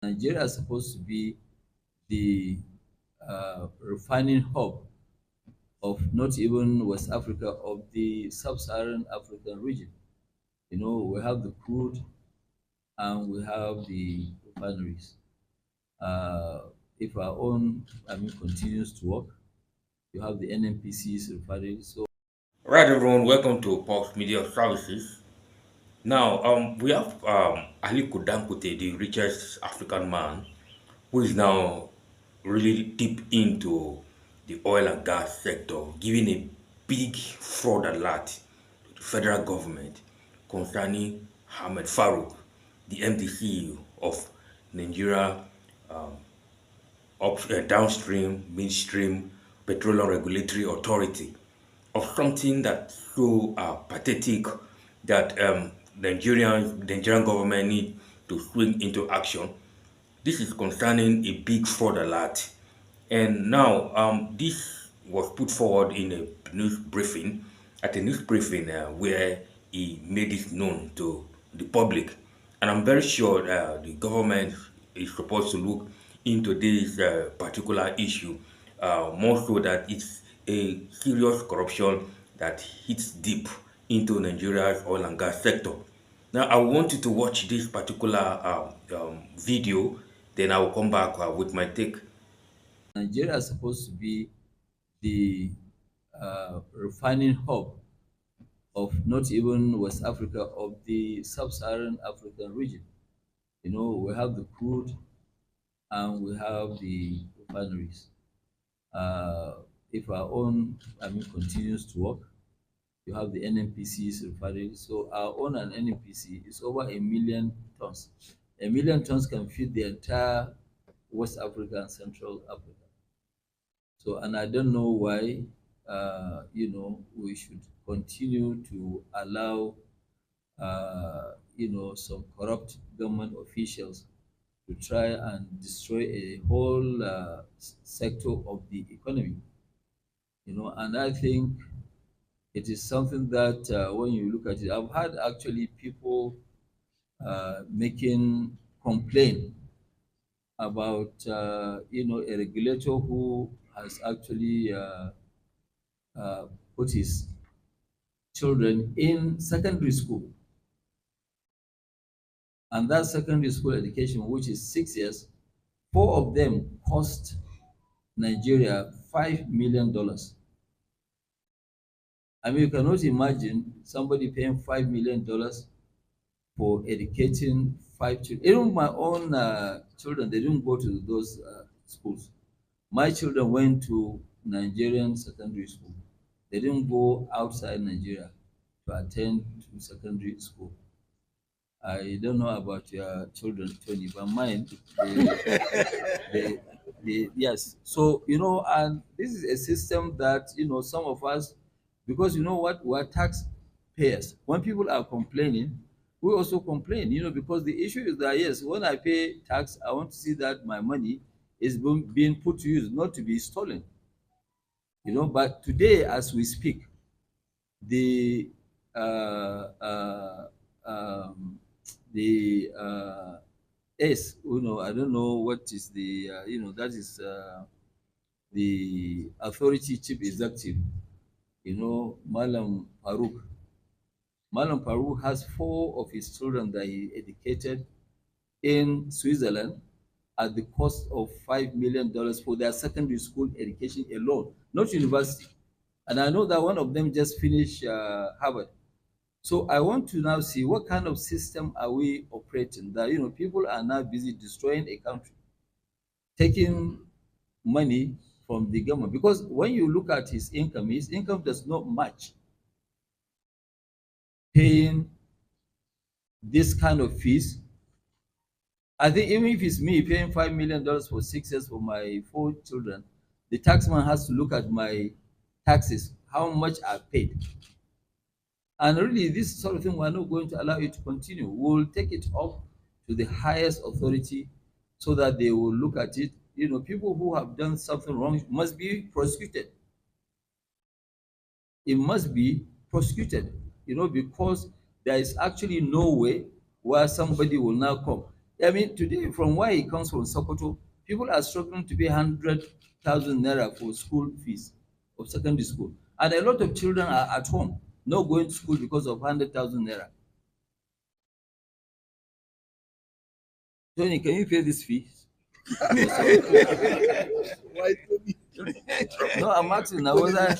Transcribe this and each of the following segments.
Nigeria is supposed to be the refining hub of not even West Africa, of the sub-Saharan African region. We have the crude and we have the refineries. Uh, if our own, continues to work, you have the NMPC's refineries. So Right, everyone, welcome to Pulse Media Services. Now, we have Aliko Dangote, the richest African man, who is now really deep into the oil and gas sector, giving a big fraud alert to the federal government concerning Ahmed Farouk, the MD of Nigeria Downstream, Midstream, Petroleum Regulatory Authority, of something that's so pathetic that Nigerian government need to swing into action. This is concerning a big fraud alert, and now this was put forward in a news briefing, at a news briefing where he made it known to the public, and I'm very sure the government is supposed to look into this particular issue more so that it's a serious corruption that hits deep into Nigeria's oil and gas sector. Now, I want you to watch this particular video, then I will come back with my take. Nigeria is supposed to be the refining hub of not even West Africa, of the sub-Saharan African region. We have the crude and we have the refineries. Uh, if our own, continues to work, you have the NMPC's refinery. So our own and NMPC is over 1 million tons. 1 million tons can feed the entire West Africa and Central Africa. So, and I don't know why, we should continue to allow, some corrupt government officials to try and destroy a whole sector of the economy. And I think it is something that when you look at it, I've had actually people making complaint about a regulator who has actually uh, put his children in secondary school, and that secondary school education, which is 6 years, four of them cost Nigeria $5 million. I mean, you cannot imagine somebody paying $5 million for educating five children. Even my own children, they didn't go to those schools. My children went to Nigerian secondary school. They didn't go outside Nigeria to attend to secondary school. I don't know about your children, Tony, but mine, they, yes. So, and this is a system that, some of us, because you know what, we're taxpayers. When people are complaining, we also complain, because the issue is that, yes, when I pay tax, I want to see that my money is being put to use, not to be stolen. But today, as we speak, the uh, uh, um, the S, I don't know what is the, that is the authority chief executive, Malam Farouk has four of his children that he educated in Switzerland at the cost of $5 million for their secondary school education alone, not university. And I know that one of them just finished Harvard. So I want to now see what kind of system are we operating, that people are now busy destroying a country, taking money from the government. Because when you look at his income does not match paying this kind of fees. I think even if it's me paying $5 million for 6 years for my four children, the taxman has to look at my taxes, how much I paid. And really, this sort of thing, we're not going to allow it to continue. We'll take it up to the highest authority so that they will look at it. People who have done something wrong must be prosecuted. It must be prosecuted, because there is actually no way where somebody will now come. I mean, today, from where he comes from, Sokoto, people are struggling to pay 100,000 naira for school fees of secondary school. And a lot of children are at home, not going to school because of 100,000 naira. Tony, can you pay this fee? Why Tony? No, I'm asking now whether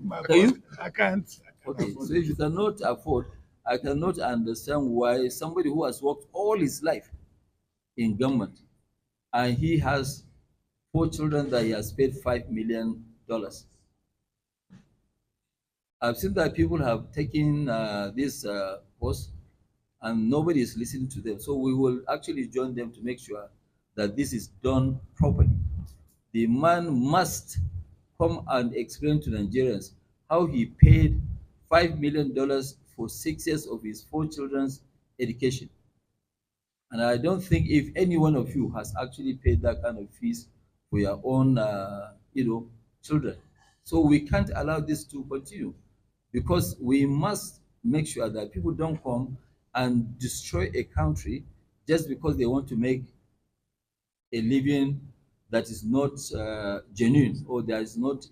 My Can you? boss, I can't. Okay, so if you cannot afford, I cannot understand why somebody who has worked all his life in government and he has 4 children that he has paid $5 million. I've seen that people have taken this post and nobody is listening to them. So we will actually join them to make sure that this is done properly. The man must come and explain to Nigerians how he paid $5 million for 6 years of his 4 children's education. And I don't think if any one of you has actually paid that kind of fees for your own, children. So we can't allow this to continue because we must make sure that people don't come and destroy a country just because they want to make a living that is not genuine or that is not,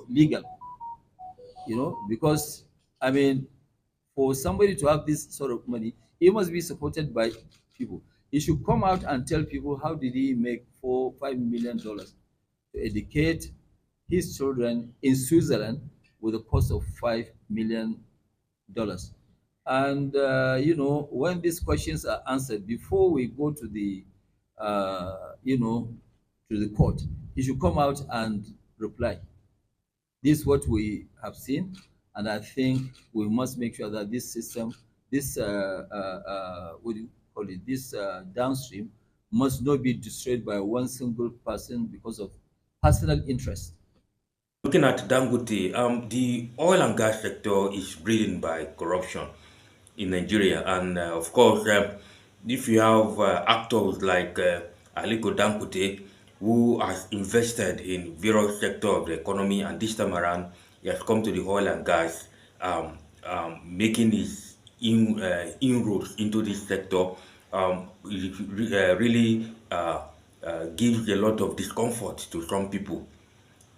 legal. Because I mean, for somebody to have this sort of money, he must be supported by people. He should come out and tell people how did he make $5 million to educate his children in Switzerland with a cost of $5 million. And when these questions are answered, before we go to the to the court, he should come out and reply. This is what we have seen, and I think we must make sure that this system, this what do you call it, this downstream, must not be destroyed by one single person because of personal interest. Looking at Dangote, the oil and gas sector is breeding by corruption in Nigeria, and of course, if you have actors like Aliko Dangote, who has invested in various sectors of the economy, and this time around, he has come to the oil and gas, making his inroads into this sector, really gives a lot of discomfort to some people.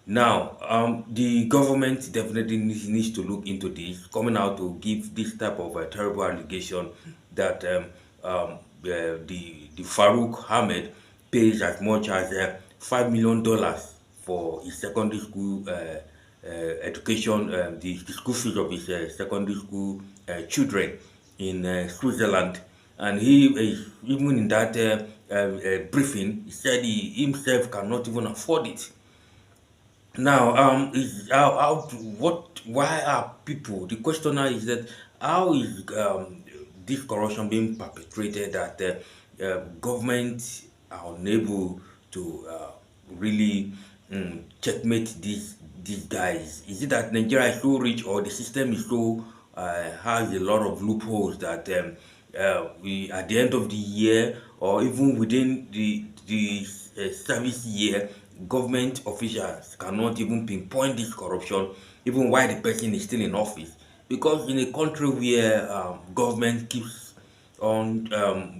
Now, the government definitely needs to look into this, coming out to give this type of terrible allegation that the Farouk Ahmed pays as much as $5 million for his secondary school education, the school fees of his secondary school children in Switzerland. And he is, even in that briefing, he said he himself cannot even afford it. Now, is why are people, the question now is that how is this corruption being perpetrated that government are unable to really checkmate these guys? Is it that Nigeria is so rich, or the system is so has a lot of loopholes that we, at the end of the year, or even within the service year, government officials cannot even pinpoint this corruption even while the person is still in office? Because in a country where government keeps on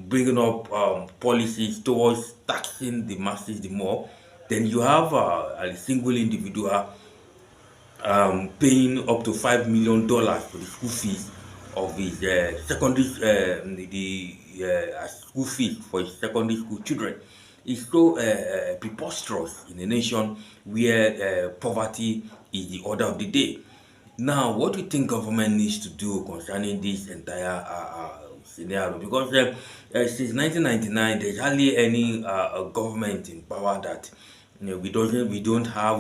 bringing up policies towards taxing the masses the more, then you have a single individual paying up to $5 million for the school fees of his secondary school fees for his secondary school children. Is so preposterous in a nation where poverty is the order of the day. Now, what do you think government needs to do concerning this entire scenario? Because since 1999, there's hardly any government in power that we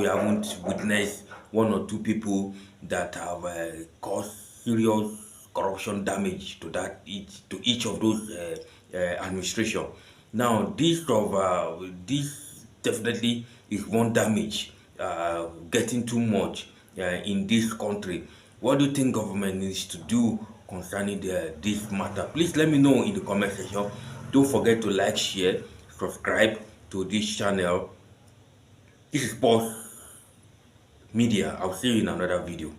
haven't witnessed one or two people that have caused serious corruption damage to each of those administration. Now, this definitely is one damage, getting too much in this country. What do you think government needs to do concerning this matter? Please let me know in the comment section. Don't forget to like, share, subscribe to this channel. This is Boss Media. I'll see you in another video.